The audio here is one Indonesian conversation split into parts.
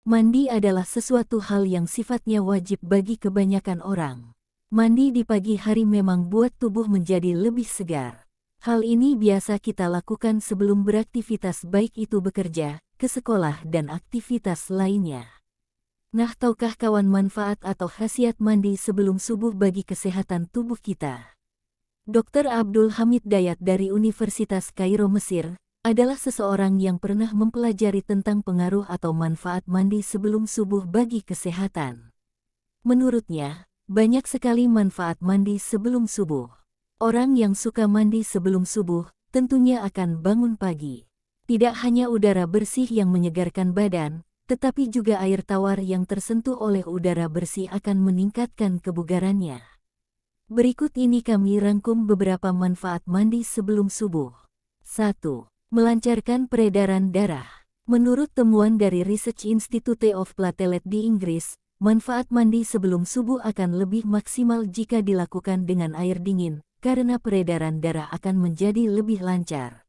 Mandi adalah sesuatu hal yang sifatnya wajib bagi kebanyakan orang. Mandi di pagi hari memang buat tubuh menjadi lebih segar. Hal ini biasa kita lakukan sebelum beraktivitas baik itu bekerja, ke sekolah dan aktivitas lainnya. Nah, tahukah kawan manfaat atau khasiat mandi sebelum subuh bagi kesehatan tubuh kita? Dr. Abdul Hamid Dayat dari Universitas Kairo, Mesir, adalah seseorang yang pernah mempelajari tentang pengaruh atau manfaat mandi sebelum subuh bagi kesehatan. Menurutnya, banyak sekali manfaat mandi sebelum subuh. Orang yang suka mandi sebelum subuh, tentunya akan bangun pagi. Tidak hanya udara bersih yang menyegarkan badan, tetapi juga air tawar yang tersentuh oleh udara bersih akan meningkatkan kebugarannya. Berikut ini kami rangkum beberapa manfaat mandi sebelum subuh. 1. Melancarkan peredaran darah. Menurut temuan dari Research Institute of Platelet di Inggris, manfaat mandi sebelum subuh akan lebih maksimal jika dilakukan dengan air dingin, karena peredaran darah akan menjadi lebih lancar.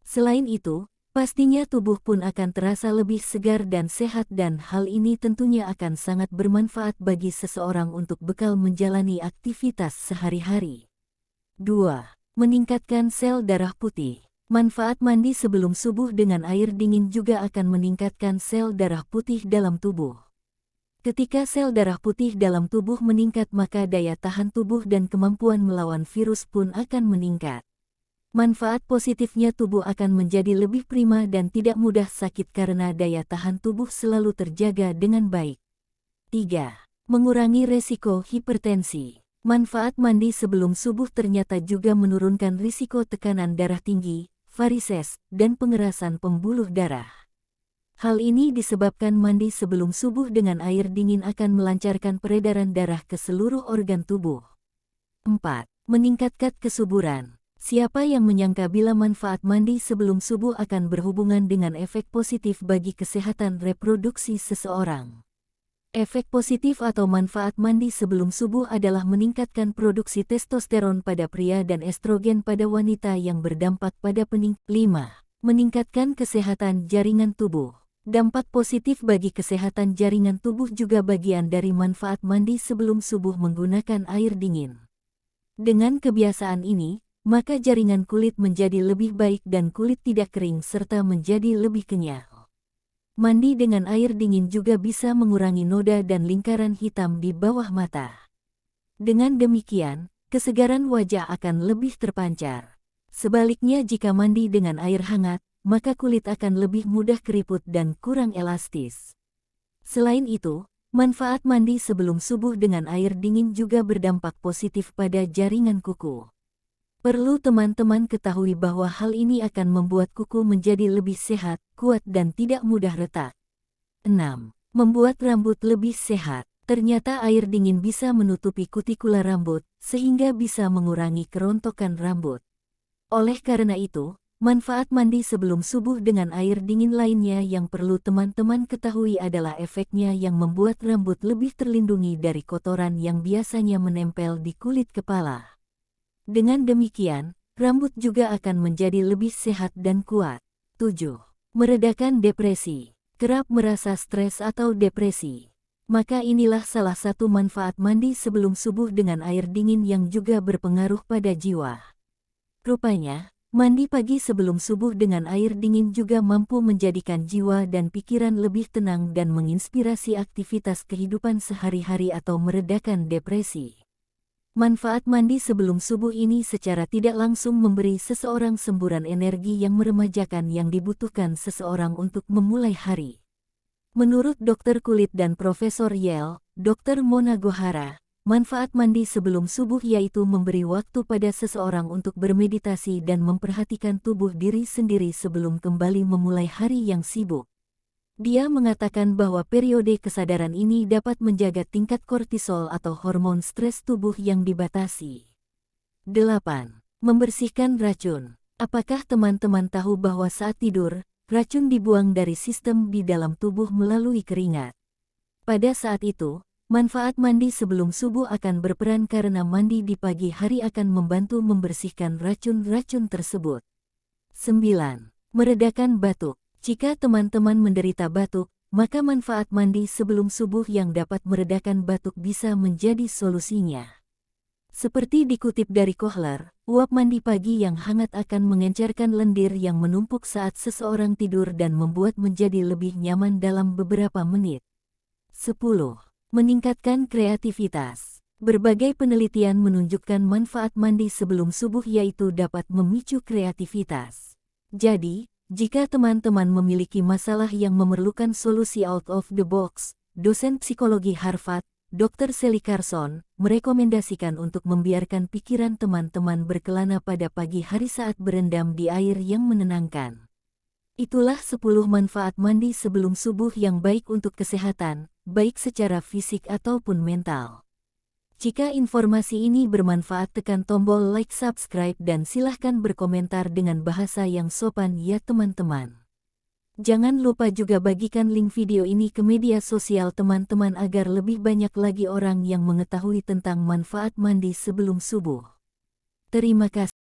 Selain itu, pastinya tubuh pun akan terasa lebih segar dan sehat dan hal ini tentunya akan sangat bermanfaat bagi seseorang untuk bekal menjalani aktivitas sehari-hari. 2. Meningkatkan sel darah putih. Manfaat mandi sebelum subuh dengan air dingin juga akan meningkatkan sel darah putih dalam tubuh. Ketika sel darah putih dalam tubuh meningkat, maka daya tahan tubuh dan kemampuan melawan virus pun akan meningkat. Manfaat positifnya tubuh akan menjadi lebih prima dan tidak mudah sakit karena daya tahan tubuh selalu terjaga dengan baik. 3. Mengurangi resiko hipertensi. Manfaat mandi sebelum subuh ternyata juga menurunkan risiko tekanan darah tinggi, varises, dan pengerasan pembuluh darah. Hal ini disebabkan mandi sebelum subuh dengan air dingin akan melancarkan peredaran darah ke seluruh organ tubuh. 4. Meningkatkan kesuburan. Siapa yang menyangka bila manfaat mandi sebelum subuh akan berhubungan dengan efek positif bagi kesehatan reproduksi seseorang. Efek positif atau manfaat mandi sebelum subuh adalah meningkatkan produksi testosteron pada pria dan estrogen pada wanita yang berdampak pada 5. Meningkatkan kesehatan jaringan tubuh. Dampak positif bagi kesehatan jaringan tubuh juga bagian dari manfaat mandi sebelum subuh menggunakan air dingin. Dengan kebiasaan ini, maka jaringan kulit menjadi lebih baik dan kulit tidak kering serta menjadi lebih kenyal. Mandi dengan air dingin juga bisa mengurangi noda dan lingkaran hitam di bawah mata. Dengan demikian, kesegaran wajah akan lebih terpancar. Sebaliknya jika mandi dengan air hangat, maka kulit akan lebih mudah keriput dan kurang elastis. Selain itu, manfaat mandi sebelum subuh dengan air dingin juga berdampak positif pada jaringan kuku. Perlu teman-teman ketahui bahwa hal ini akan membuat kuku menjadi lebih sehat, kuat dan tidak mudah retak. 6. Membuat rambut lebih sehat. Ternyata air dingin bisa menutupi kutikula rambut, sehingga bisa mengurangi kerontokan rambut. Oleh karena itu, manfaat mandi sebelum subuh dengan air dingin lainnya yang perlu teman-teman ketahui adalah efeknya yang membuat rambut lebih terlindungi dari kotoran yang biasanya menempel di kulit kepala. Dengan demikian, rambut juga akan menjadi lebih sehat dan kuat. 7. Meredakan depresi. Kerap merasa stres atau depresi? Maka inilah salah satu manfaat mandi sebelum subuh dengan air dingin yang juga berpengaruh pada jiwa. Rupanya, mandi pagi sebelum subuh dengan air dingin juga mampu menjadikan jiwa dan pikiran lebih tenang dan menginspirasi aktivitas kehidupan sehari-hari atau meredakan depresi. Manfaat mandi sebelum subuh ini secara tidak langsung memberi seseorang semburan energi yang meremajakan yang dibutuhkan seseorang untuk memulai hari. Menurut dokter kulit dan Profesor Yale, Dr. Mona Gohara, manfaat mandi sebelum subuh yaitu memberi waktu pada seseorang untuk bermeditasi dan memperhatikan tubuh diri sendiri sebelum kembali memulai hari yang sibuk. Dia mengatakan bahwa periode kesadaran ini dapat menjaga tingkat kortisol atau hormon stres tubuh yang dibatasi. 8. Membersihkan racun. Apakah teman-teman tahu bahwa saat tidur, racun dibuang dari sistem di dalam tubuh melalui keringat? Pada saat itu, manfaat mandi sebelum subuh akan berperan karena mandi di pagi hari akan membantu membersihkan racun-racun tersebut. 9. Meredakan batuk. Jika teman-teman menderita batuk, maka manfaat mandi sebelum subuh yang dapat meredakan batuk bisa menjadi solusinya. Seperti dikutip dari Kohler, uap mandi pagi yang hangat akan mengencerkan lendir yang menumpuk saat seseorang tidur dan membuat menjadi lebih nyaman dalam beberapa menit. 10. Meningkatkan kreativitas. Berbagai penelitian menunjukkan manfaat mandi sebelum subuh yaitu dapat memicu kreativitas. Jadi, jika teman-teman memiliki masalah yang memerlukan solusi out of the box, dosen psikologi Harvard, Dr. Sally Carson, merekomendasikan untuk membiarkan pikiran teman-teman berkelana pada pagi hari saat berendam di air yang menenangkan. Itulah 10 manfaat mandi sebelum subuh yang baik untuk kesehatan, baik secara fisik ataupun mental. Jika informasi ini bermanfaat, tekan tombol like, subscribe, dan silahkan berkomentar dengan bahasa yang sopan ya teman-teman. Jangan lupa juga bagikan link video ini ke media sosial teman-teman agar lebih banyak lagi orang yang mengetahui tentang manfaat mandi sebelum subuh. Terima kasih.